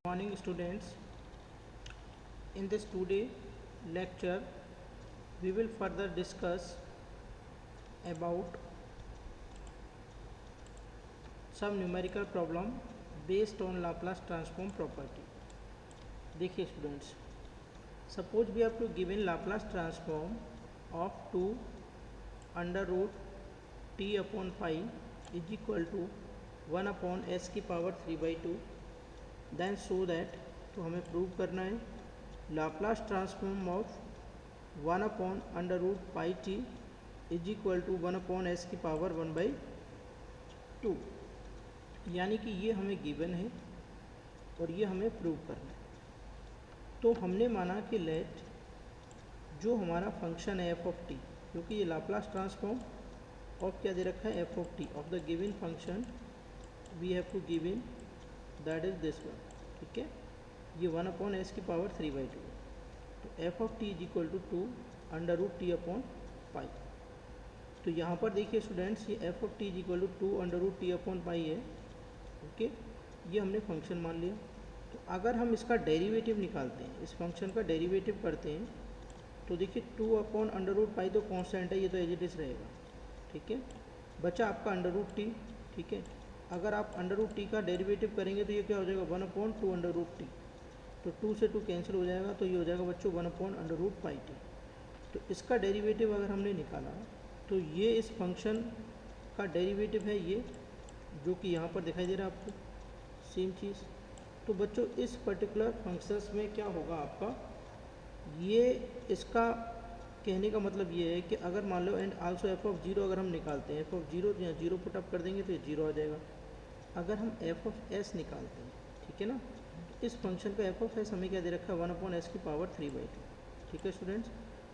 Morning students, in this today lecture we will further discuss about some numerical problem based on Laplace transform property. देखिए students, suppose we have to given Laplace transform of 2 under root t upon pi is equal to 1 upon s की power 3/2, then show that, तो हमें prove करना है Laplace transform of 1 upon under root pi t is equal to 1 upon s की power 1/2, यानी कि ये हमें गिवन है और ये हमें प्रूव करना है। तो हमने माना कि लेट जो हमारा फंक्शन है एफ ऑफ टी, क्योंकि ये लाप्लास ट्रांसफॉर्म ऑफ क्या दे रखा है f of t of the given function we have to given that is this one, ठीक है। ये 1 अपॉन एस की पावर 3/2, तो f of t is equal to 2 under root t upon pi. तो यहाँ पर देखिए स्टूडेंट्स, ये f of t is equal to 2 under root t upon pi है, ओके। ये हमने फंक्शन मान लिया। तो अगर हम इसका डेरिवेटिव निकालते हैं, इस फंक्शन का डेरिवेटिव करते हैं, तो देखिए 2 अपॉन अंडर रूट पाई तो कॉन्स्टेंट है, ये तो एज इट इज रहेगा, ठीक है। बचा आपका अंडर रूट टी, ठीक है। अगर आप अंडर रूट टी का डेरिवेटिव करेंगे तो ये क्या हो जाएगा 1 अपॉन 2 अंडर रूट टी, तो 2 से 2 कैंसिल हो जाएगा, तो ये हो जाएगा बच्चों 1 upon under root pi t. तो इसका डेरिवेटिव अगर हमने निकाला तो ये इस फंक्शन का डेरिवेटिव है, ये जो कि यहाँ पर दिखाई दे रहा है आपको, सेम चीज़। तो बच्चों इस पर्टिकुलर फंक्शंस में क्या होगा आपका, ये इसका कहने का मतलब ये है कि अगर मान लो and also F of zero अगर हम निकालते हैं, एफ ऑफ जीरो यहाँ जीरो पुट अप कर देंगे तो ये जीरो आ जाएगा। अगर हम एफ ऑफ एस निकालते हैं, ठीक है ना, तो इस फंक्शन का एफ ऑफ एस हमें क्या दे रखा है 1 अपॉन एस की पावर 3/2, ठीक है स्टूडेंट्स।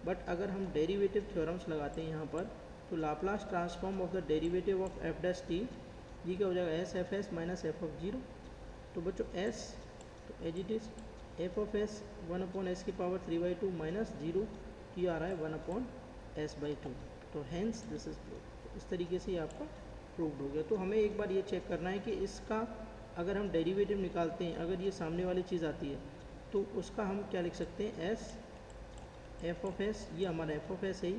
बट अगर हम डेरिवेटिव थ्योरम्स लगाते हैं यहाँ पर, तो Laplace transform of the derivative of f dash t, ये क्या हो जाएगा s f s minus f of zero. तो बच्चों एस, तो as it is f of s 1 upon s की पावर 3/2 माइनस जीरो, ये आ रहा है 1 अपॉन s/2, तो हैंस दिस इज प्रूव। तो इस तरीके से ये आपका प्रूव्ड हो गया। तो हमें एक बार ये चेक करना है कि इसका अगर हम डेरिवेटिव निकालते हैं, अगर ये सामने वाली चीज़ आती है तो उसका हम क्या लिख सकते हैं, एस एफ ऑफ एस, ये हमारा एफ ऑफ एस है,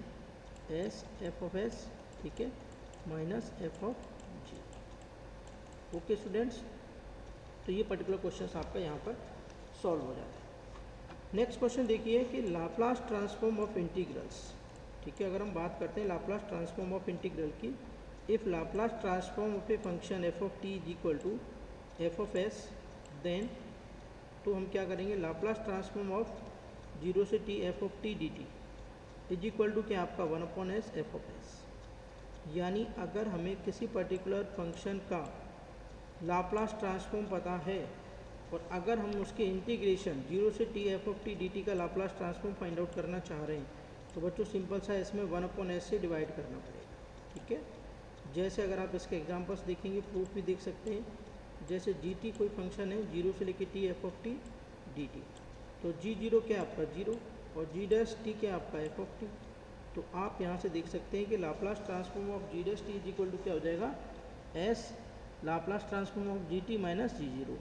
एस एफ ऑफ एस, ठीक है, minus f of g. Okay students, तो ये पर्टिकुलर क्वेश्चन आपका यहाँ पर सॉल्व हो जाता है। नेक्स्ट क्वेश्चन देखिए कि लाप्लास ट्रांसफॉर्म ऑफ इंटीग्रल्स, ठीक है। अगर हम बात करते हैं लाप्लास ट्रांसफॉर्म ऑफ इंटीग्रल की, if Laplace transform of a function f of t is equal to f of s, then तो हम क्या करेंगे, लाप्लास ट्रांसफॉर्म ऑफ 0 से t f of t d t is equal to क्या आपका 1 upon s f of s. यानी अगर हमें किसी पर्टिकुलर फंक्शन का लाप्लास ट्रांसफॉर्म पता है और अगर हम उसके इंटीग्रेशन 0 से t f of t d T का लाप्लास ट्रांसफॉर्म फाइंड आउट करना चाह रहे हैं, तो बच्चों सिंपल सा इसमें 1 अपॉन एस से डिवाइड करना पड़ेगा, ठीक है। जैसे अगर आप इसके एग्जांपल्स देखेंगे, प्रूफ भी देख सकते हैं। जैसे जी टी कोई फंक्शन है 0 से लेके T f of t d t, तो जी जीरो क्या आपका 0 और जी डैश टी क्या आपका एफ ऑफ टी। तो आप यहाँ से देख सकते हैं कि Laplace transform of ji dash t is equal to क्या हो जाएगा, s Laplace transform of ji t minus g zero,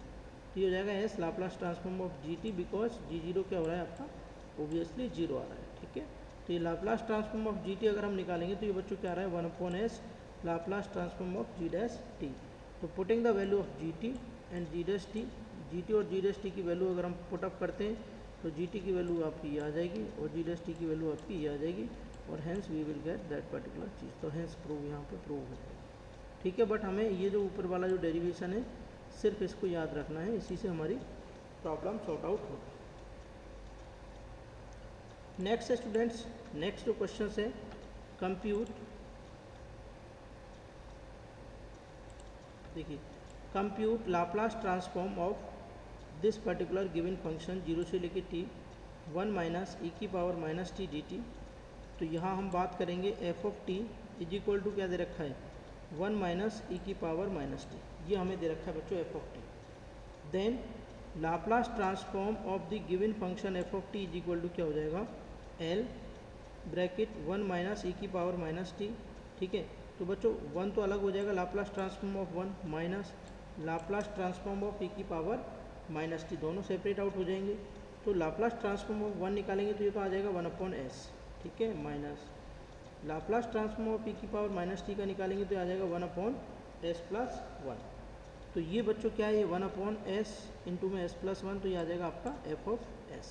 तो ये हो जाएगा s Laplace transform of ji t, because g zero क्या हो रहा है आपका ओबियसली जीरो आ रहा है, ठीक है। तो ये Laplace transform of G T अगर हम निकालेंगे तो ये बच्चों क्या आ रहा है 1 upon S Laplace transform of ji dash T. तो putting the value of ji T and G dash T, G T और जी डैश टी की वैल्यू अगर हम पुटअप करते हैं तो जी टी की वैल्यू आपकी ये आ जाएगी और जी डैश टी की वैल्यू आपकी ये आ जाएगी, और hence we will get that particular चीज़। तो हैंस प्रूव यहाँ पे प्रूव हो जाएगी, ठीक है। बट हमें ये जो ऊपर वाला जो डेरिवेशन है सिर्फ इसको याद रखना है, इसी से हमारी प्रॉब्लम सॉर्ट आउट होगी। नेक्स्ट स्टूडेंट्स, नेक्स्ट जो क्वेश्चन है कंप्यूट, देखिए compute Laplace transform of this particular given function 0 से लेके टी 1 माइनस ई की power minus t d t. तो यहाँ हम बात करेंगे f of t is equal to क्या दे रखा है 1 माइनस ई की पावर माइनस टी, ये हमें दे रखा है बच्चों f of t. Then Laplace transform of the given function f of t is equal to क्या हो जाएगा एल ब्रैकेट 1 माइनस ई की पावर माइनस टी, ठीक है। तो बच्चों 1 तो अलग हो जाएगा, Laplace transform of 1 minus Laplace transform of E की पावर माइनस टी दोनों सेपरेट आउट हो जाएंगे। तो लाप्लास ट्रांसफॉर्म ऑफ 1 निकालेंगे तो ये तो आ जाएगा 1/s, ठीक है, minus Laplace transform of e की पावर माइनस टी का निकालेंगे तो आ जाएगा 1/s प्लस 1। तो ये बच्चों क्या है, ये 1/s इंटू में s प्लस 1, तो ये आ जाएगा आपका f(s),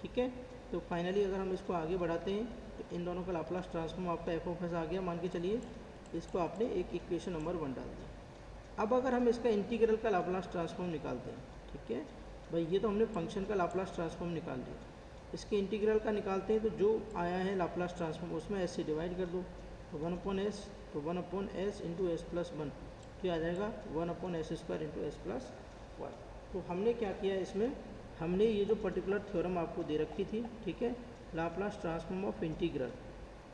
ठीक है। तो फाइनली अगर हम इसको आगे बढ़ाते हैं तो इन दोनों का लाप्लास ट्रांसफॉर्म आपका f(s) आ गया, मान के चलिए इसको आपने एक इक्वेशन नंबर 1 डाल दिया। अब अगर हम इसका इंटीग्रल का लाप्लास ट्रांसफॉर्म निकालते हैं, ठीक है भाई, ये तो हमने फंक्शन का लाप्लास ट्रांसफॉर्म निकाल दिया, इसके इंटीग्रल का निकालते हैं तो जो आया है लाप्लास ट्रांसफॉर्म उसमें s से डिवाइड कर दो, तो 1/s, तो 1/s इंटू एस प्लस 1, तो आ जाएगा 1/s² इंटू एस प्लस 1। तो हमने क्या किया इसमें, हमने ये जो पर्टिकुलर थ्योरम आपको दे रखी थी, ठीक है, लाप्लास ट्रांसफॉर्म ऑफ इंटीग्रल,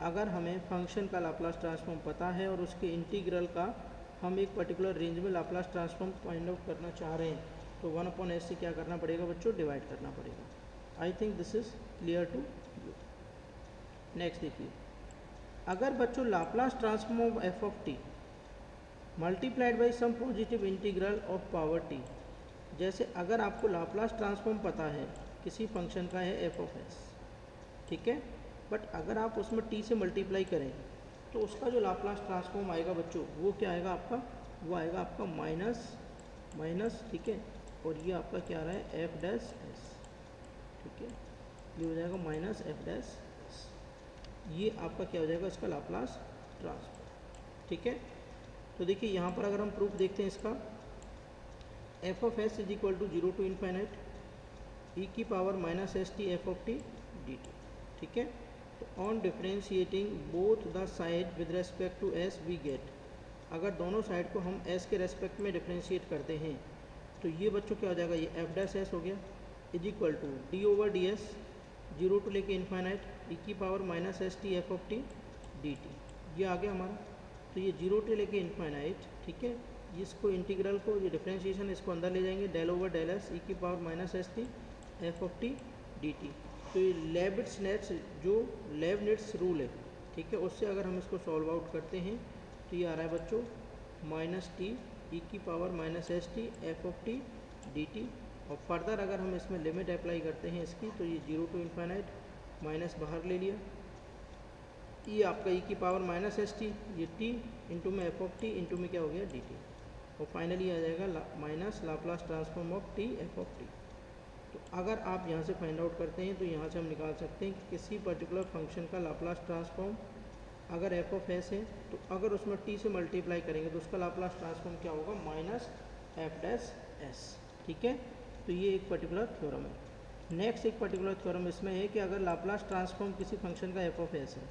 अगर हमें फंक्शन का लाप्लास ट्रांसफॉर्म पता है और उसके इंटीग्रल का हम एक पर्टिकुलर रेंज में लाप्लास ट्रांसफॉर्म फाइंड आउट करना चाह रहे हैं, तो 1/s से क्या करना पड़ेगा बच्चों, डिवाइड करना पड़ेगा। I think this is clear to you. Next देखिए, अगर बच्चों Laplace transform of f of t multiplied by some positive integral of power t, जैसे अगर आपको लाप्लास ट्रांसफॉर्म पता है किसी फंक्शन का है f(s), ठीक है, बट अगर आप उसमें t से मल्टीप्लाई करें तो उसका जो लाप्लास ट्रांसफॉर्म आएगा बच्चों वो क्या आएगा आपका, वो आएगा आपका माइनस, ठीक है, और ये आपका क्या आ रहा है f'(s), ठीक है, ये हो जाएगा माइनस f'(s), ये आपका क्या हो जाएगा इसका लाप्लास ट्रांसफॉर्म, ठीक है। तो देखिए यहाँ पर अगर हम प्रूफ देखते हैं इसका, f(s) is equal to 0 to infinite e की power minus s t f of t d t, ठीक है। तो on differentiating both the side with respect to s we get, अगर दोनों साइड को हम s के रेस्पेक्ट में डिफ्रेंशिएट करते हैं तो ये बच्चों क्या हो जाएगा, ये f'(s) हो गया, is equal to d/ds 0 to लेके इन्फाइनाइट e की power minus s t f of t d t, ये आ गया हमारा। तो ये 0 टू लेके इन्फाइनाइट, ठीक है, इसको इंटीग्रल को ये डिफ्रेंशिएशन इसको अंदर ले जाएंगे, del/del(s) e की power minus s t f of t d t. तो ये लेबनिट्स रूल है, ठीक है, उससे अगर हम इसको सॉल्व आउट करते हैं तो ये आ रहा है बच्चों माइनस टी ई की power minus s t f of t d T. और फर्दर अगर हम इसमें लिमिट अप्लाई करते हैं इसकी तो ये 0 टू इन्फाइनाइट, माइनस बाहर ले लिया, ये आपका ई की पावर माइनस एस टी, ये टी इंटू में एफ ऑफ टी इंटू में क्या हो गया डी टी, और फाइनली आ जाएगा minus Laplace transform of T f of T. तो अगर आप यहाँ से फाइंड आउट करते हैं तो यहाँ से हम निकाल सकते हैं कि किसी पर्टिकुलर फंक्शन का लाप्लास ट्रांसफॉर्म अगर f(s) है तो अगर उसमें t से मल्टीप्लाई करेंगे तो उसका लाप्लास ट्रांसफॉर्म क्या होगा, माइनस f'(s), ठीक है। तो ये एक पर्टिकुलर थ्योरम है। नेक्स्ट एक पर्टिकुलर थ्योरम इसमें है कि अगर लाप्लास ट्रांसफॉर्म किसी फंक्शन का f(s) है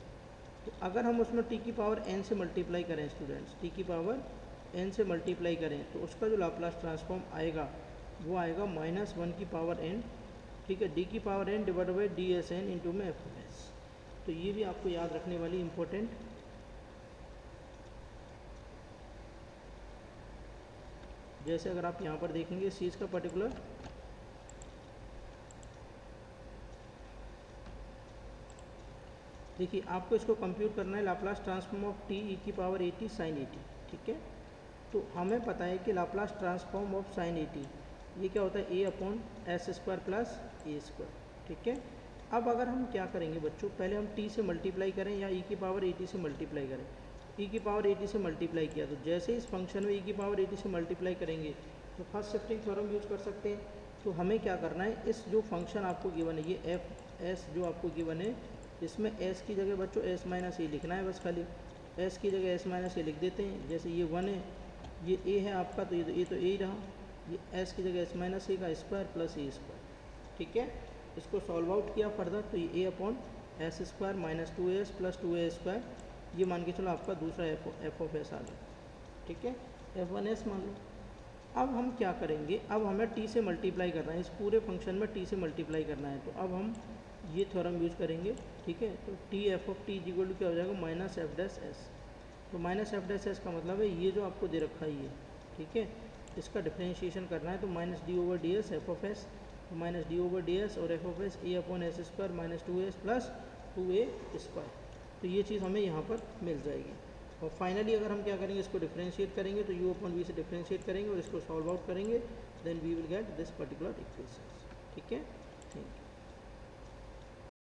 तो अगर हम उसमें t की पावर n से मल्टीप्लाई करें, स्टूडेंट्स t की पावर n से मल्टीप्लाई करें तो उसका जो लाप्लास ट्रांसफॉर्म आएगा वो आएगा -1 की पावर n, ठीक है, d की power n divide by ds(n) into में f(s). तो ये भी आपको याद रखने वाली इम्पोर्टेंट, जैसे अगर आप यहाँ पर देखेंगे इस चीज़ का पर्टिकुलर, देखिए आपको इसको कंप्यूट करना है Laplace transform of t e की पावर at sin at, ठीक है। तो हमें पता है कि Laplace transform of sin at ये क्या होता है a/s² प्लस a², ठीक है। अब अगर हम क्या करेंगे बच्चों, पहले हम t से मल्टीप्लाई करें या e की पावर at से मल्टीप्लाई करें, e की पावर at से मल्टीप्लाई किया तो जैसे इस फंक्शन में e की पावर at से मल्टीप्लाई करेंगे तो फर्स्ट शिफ्टिंग थ्योरम यूज़ कर सकते हैं। तो हमें क्या करना है, इस जो फंक्शन आपको गिवन है ये f(s) जो आपको गिवन है, इसमें s की जगह बच्चों s माइनस ए लिखना है, बस खाली s की जगह s माइनस ए लिख देते हैं। जैसे ये 1 है, ये a है आपका, तो ये तो a ही रहा, ये s की जगह s माइनस ए का स्क्वायर प्लस a², ठीक है। इसको सॉल्व आउट किया फर्दर तो ये a/s² minus 2as plus 2a², ये मान के चलो आपका दूसरा f(s) आ गया, ठीक है, f(1s) मान लो। अब हम क्या करेंगे, अब हमें t से मल्टीप्लाई करना है, इस पूरे फंक्शन में t से मल्टीप्लाई करना है, तो अब हम ये थ्योरम यूज़ करेंगे, ठीक है। तो t f of t equal to क्या हो जाएगा, माइनस f'(s). तो माइनस f'(s) का मतलब है ये जो आपको दे रखा है ये, ठीक है, इसका डिफ्रेंशिएशन करना है, तो minus d/ds F of S, तो माइनस d/ds और F of S a/s² minus 2as plus 2a², तो ये चीज़ हमें यहाँ पर मिल जाएगी। और फाइनली अगर हम क्या करेंगे, इसको डिफ्रेंशिएट करेंगे तो u/v से डिफ्रेंशिएट करेंगे और इसको सॉल्व आउट करेंगे then we will get this particular equation. ठीक है.